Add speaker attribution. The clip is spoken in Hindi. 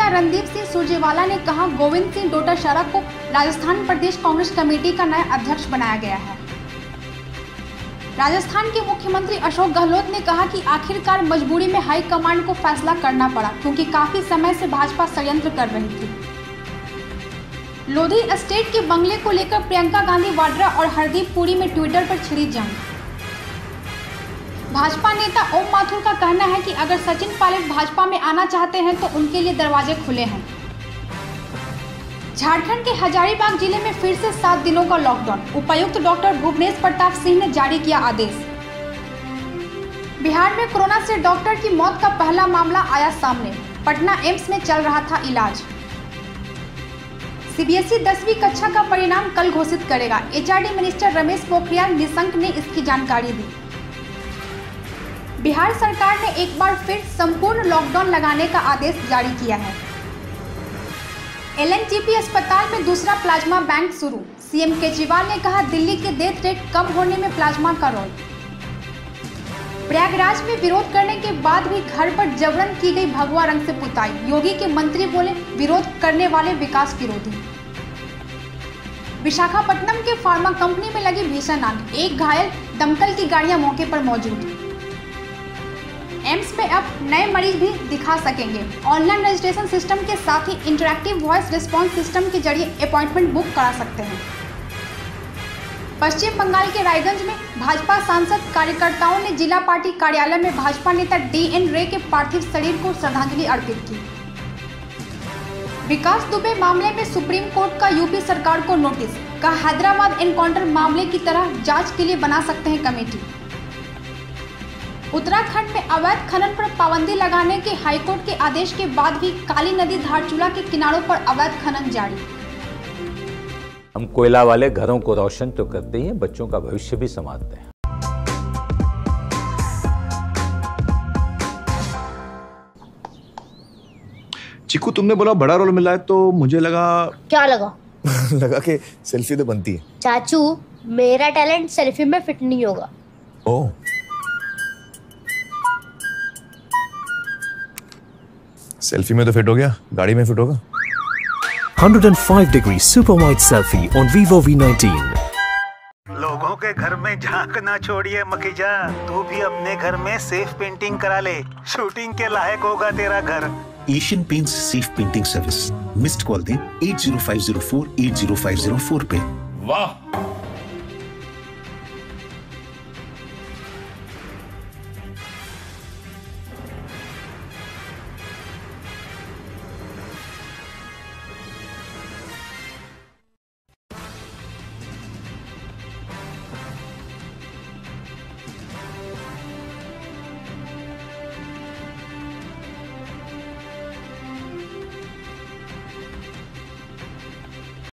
Speaker 1: नेता रणदीप सिंह सुरजेवाला ने कहा, गोविंद सिंह डोटासरा को राजस्थान प्रदेश कांग्रेस कमेटी का नया अध्यक्ष बनाया गया है। राजस्थान के मुख्यमंत्री अशोक गहलोत ने कहा कि आखिरकार मजबूरी में हाईकमांड को फैसला करना पड़ा, क्योंकि काफी समय से भाजपा षड्यंत्र कर रही थी। लोधी एस्टेट के बंगले को लेकर प्रियंका गांधी वाड्रा और हरदीप पुरी में ट्विटर पर छिड़ी जंग। भाजपा नेता ओम माथुर का कहना है कि अगर सचिन पायलट भाजपा में आना चाहते हैं तो उनके लिए दरवाजे खुले हैं। झारखंड के हजारीबाग जिले में फिर से 7 दिनों का लॉकडाउन। उपायुक्त डॉक्टर भुवनेश प्रताप सिंह ने जारी किया आदेश। बिहार में कोरोना से डॉक्टर की मौत का पहला मामला आया सामने। पटना एम्स में चल रहा था इलाज। सीबीएसई 10वीं कक्षा का परिणाम कल घोषित करेगा। एचआरडी मिनिस्टर रमेश पोखरियाल निशंक ने इसकी जानकारी दी। बिहार सरकार ने एक बार फिर संपूर्ण लॉकडाउन लगाने का आदेश जारी किया है। एलएनजेपी अस्पताल में दूसरा प्लाज्मा बैंक शुरू। सीएम केजरीवाल ने कहा, दिल्ली के डेथ रेट कम होने में प्लाज्मा का रोल। प्रयागराज में विरोध करने के बाद भी घर पर जबरन की गई भगवा रंग से पुताई। योगी के मंत्री बोले, विरोध करने वाले विकास विरोधी। विशाखापट्टनम के फार्मा कंपनी में लगी भीषण आग, 1 घायल, दमकल की गाड़ियां मौके पर मौजूद। एम्स में अब नए मरीज भी दिखा सकेंगे। ऑनलाइन रजिस्ट्रेशन सिस्टम के साथ ही इंटरैक्टिव वॉइस रिस्पॉन्स सिस्टम के जरिए अपॉइंटमेंट बुक करा सकते हैं। पश्चिम बंगाल के रायगंज में भाजपा सांसद कार्यकर्ताओं ने जिला पार्टी कार्यालय में भाजपा नेता डीएन रे के पार्थिव शरीर को श्रद्धांजलि अर्पित की। विकास दुबे मामले में सुप्रीम कोर्ट का यूपी सरकार को नोटिस। कहा, हैदराबाद एनकाउंटर मामले की तरह जांच के लिए बना सकते हैं कमेटी। उत्तराखंड में अवैध खनन पर पाबंदी लगाने के हाईकोर्ट के आदेश के बाद भी काली नदी धारचूला के किनारों पर अवैध खनन जारी।
Speaker 2: हम कोयला वाले घरों को रोशन तो करते ही हैं, बच्चों का भविष्य भी संवारते हैं।
Speaker 3: चिकू, तुमने बोला बड़ा रोल मिला है तो मुझे लगा।
Speaker 4: क्या लगा?
Speaker 3: लगा कि सेल्फी तो बनती है।
Speaker 4: चाचू, मेरा टैलेंट सेल्फी में फिट नहीं होगा।
Speaker 3: ओह, सेल्फी में तो फिट हो गया, गाड़ी में फिट होगा।
Speaker 5: 105 degree super wide selfie on Vivo V19।
Speaker 6: लोगों के घर में झांक ना छोड़िए मखीजा, तू भी अपने घर में सेफ पेंटिंग करा ले। शूटिंग के लायक होगा तेरा घर।
Speaker 7: Asian paints safe painting service. Missed call दें 80504 80504 पे।
Speaker 8: वाह,